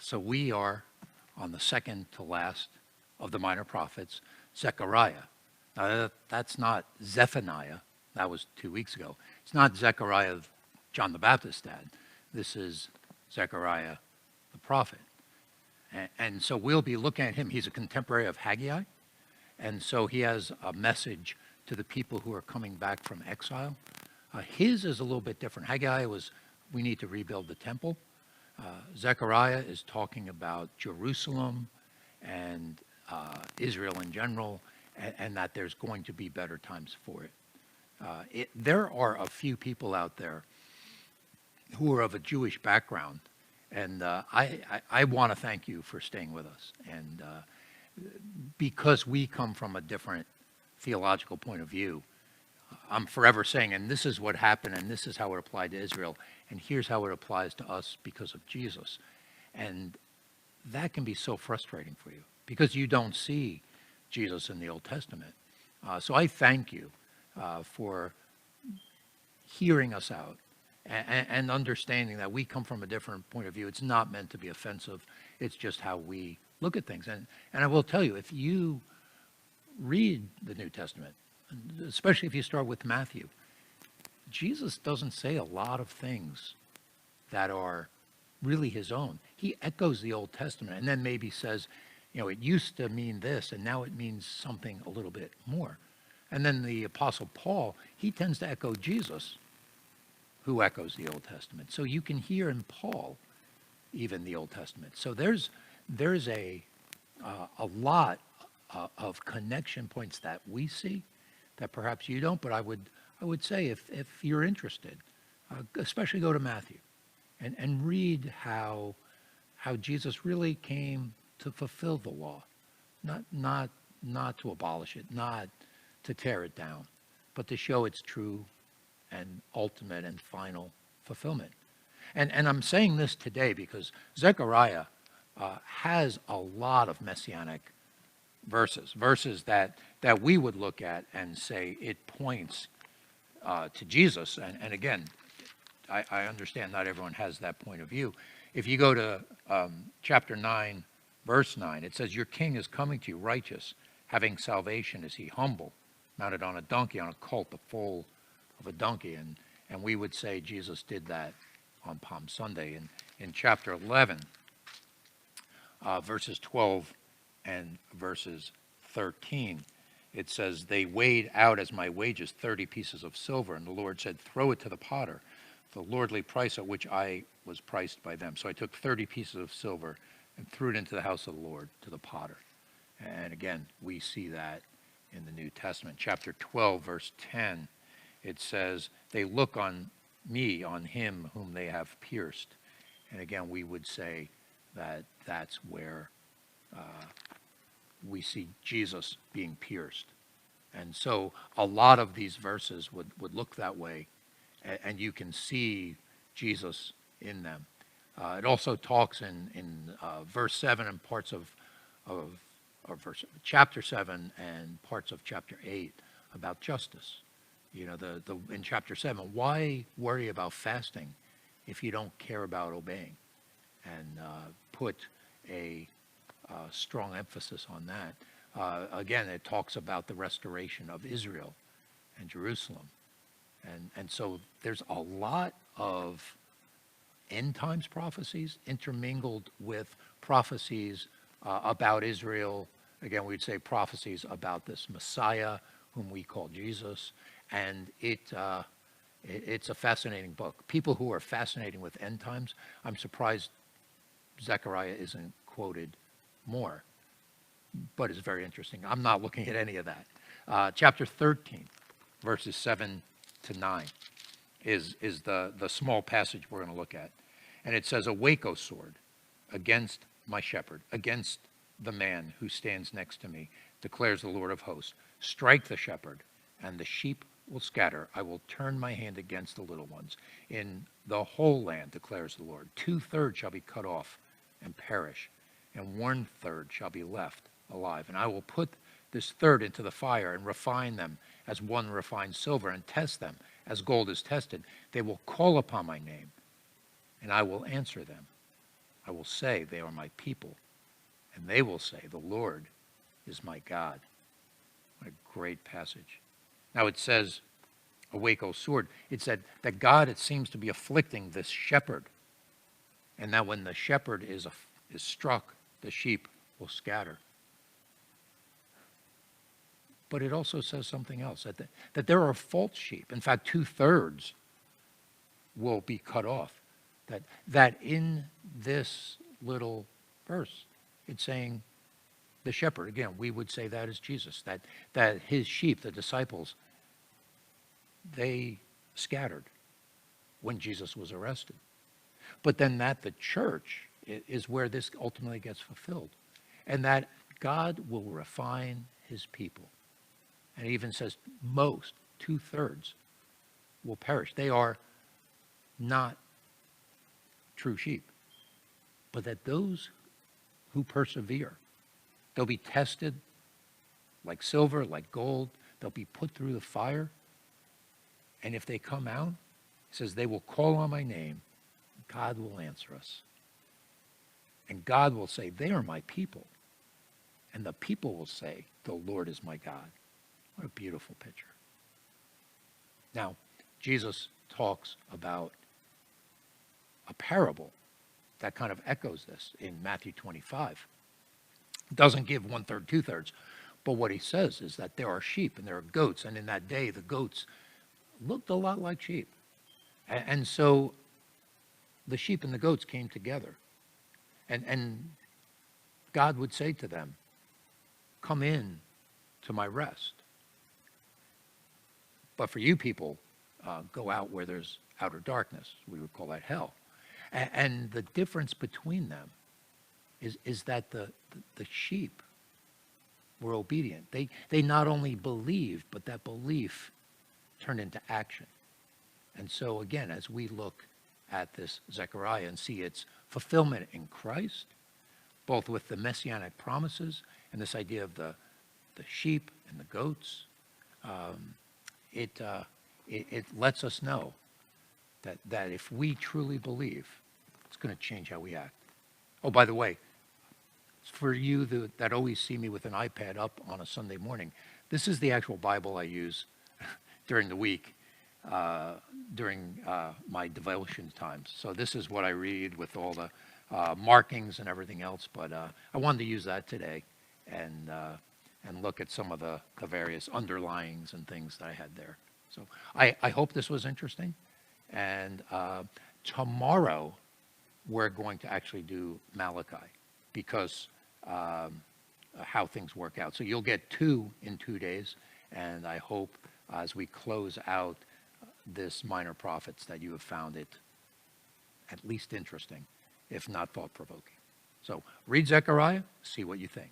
So we are on the second to last of the minor prophets, Zechariah. Now, that's not Zephaniah. That was 2 weeks ago. It's not Zechariah, John the Baptist's dad. This is Zechariah the prophet. And so we'll be looking at him. He's a contemporary of Haggai. And so he has a message to the people who are coming back from exile. His is a little bit different. Haggai was, we need to rebuild the temple. Zechariah is talking about Jerusalem and Israel in general, and that there's going to be better times for it. There are a few people out there who are of a Jewish background, and I want to thank you for staying with us. And because we come from a different theological point of view, I'm forever saying, and this is what happened, and this is how it applied to Israel, and here's how it applies to us because of Jesus. And that can be so frustrating for you because you don't see Jesus in the Old Testament. So I thank you for hearing us out and understanding that we come from a different point of view. It's not meant to be offensive. It's just how we look at things. And I will tell you, if you read the New Testament, especially if you start with Matthew, Jesus doesn't say a lot of things that are really his own. He echoes the Old Testament and then maybe says, you know, it used to mean this and now it means something a little bit more. And then the Apostle Paul, he tends to echo Jesus, who echoes the Old Testament. So you can hear in Paul even the Old Testament. So there's a lot of connection points that we see that perhaps you don't, but I would say if you're interested, especially go to Matthew and read how Jesus really came to fulfill the law, not to abolish it, not to tear it down, but to show its true and ultimate and final fulfillment. And I'm saying this today because Zechariah has a lot of messianic verses that we would look at and say it points to Jesus. And again, I understand not everyone has that point of view. If you go to chapter 9, verse 9, it says, your king is coming to you righteous, having salvation is he, humble, mounted on a donkey, on a colt, the foal of a donkey. And we would say Jesus did that on Palm Sunday. In chapter 11, verses 12 and verses 13, it says, they weighed out as my wages 30 pieces of silver, and the Lord said, throw it to the potter, the lordly price at which I was priced by them. So I took 30 pieces of silver and threw it into the house of the Lord, to the potter. And again, we see that in the New Testament. Chapter 12, verse 10, it says, they look on me, on him whom they have pierced. And again, we would say that that's where we see Jesus being pierced. And so a lot of these verses would look that way, and you can see Jesus in them. It also talks in verse 7 and parts of chapter 7 and parts of chapter 8 about justice. You know, in chapter 7, why worry about fasting if you don't care about obeying? And put a strong emphasis on that. Again, it talks about the restoration of Israel and Jerusalem. And so there's a lot of end times prophecies intermingled with prophecies about Israel. Again, we'd say prophecies about this Messiah, whom we call Jesus. And it's a fascinating book. People who are fascinating with end times, I'm surprised Zechariah isn't quoted more, but it's very interesting. I'm not looking at any of that. Chapter 13, verses 7 to 9 is the small passage we're going to look at. And it says, awake, O sword, against my shepherd, against the man who stands next to me, declares the Lord of hosts. Strike the shepherd, and the sheep will scatter. I will turn my hand against the little ones. In the whole land, declares the Lord, 2/3 shall be cut off and perish, and 1/3 shall be left alive. And I will put this third into the fire and refine them as one refines silver, and test them as gold is tested. They will call upon my name, and I will answer them. I will say they are my people, and they will say the Lord is my God. What a great passage. Now it says, awake, O sword. It said that God, it seems to be afflicting this shepherd. And that when the shepherd is struck, the sheep will scatter. But it also says something else, that there are false sheep. In fact, 2/3 will be cut off. That in this little verse, it's saying the shepherd, again, we would say that is Jesus, that his sheep, the disciples, they scattered when Jesus was arrested. But then that the church is where this ultimately gets fulfilled. And that God will refine his people. And it even says most, 2/3, will perish. They are not true sheep. But that those who persevere, they'll be tested like silver, like gold. They'll be put through the fire. And if they come out, it says they will call on my name. God will answer us. And God will say, they are my people. And the people will say, the Lord is my God. What a beautiful picture. Now, Jesus talks about a parable that kind of echoes this in Matthew 25. It doesn't give 1/3, 2/3, but what he says is that there are sheep and there are goats, and in that day the goats looked a lot like sheep. And so the sheep and the goats came together. And God would say to them, come in to my rest. But for you people, go out where there's outer darkness. We would call that hell. And the difference between them is that the sheep were obedient. They not only believed, but that belief turned into action. And so again, as we look at this Zechariah and see its fulfillment in Christ, both with the messianic promises and this idea of the sheep and the goats, it lets us know that if we truly believe, it's going to change how we act. Oh, by the way, for you that always see me with an iPad up on a Sunday morning, this is the actual Bible I use during the week, during my devotion times. So this is what I read with all the markings and everything else, but I wanted to use that today and look at some of the various underlyings and things that I had there. So I hope this was interesting. And tomorrow we're going to actually do Malachi because how things work out. So you'll get 2 in 2 days, and I hope as we close out this minor prophets that you have found it at least interesting, if not thought-provoking. So read Zechariah, see what you think.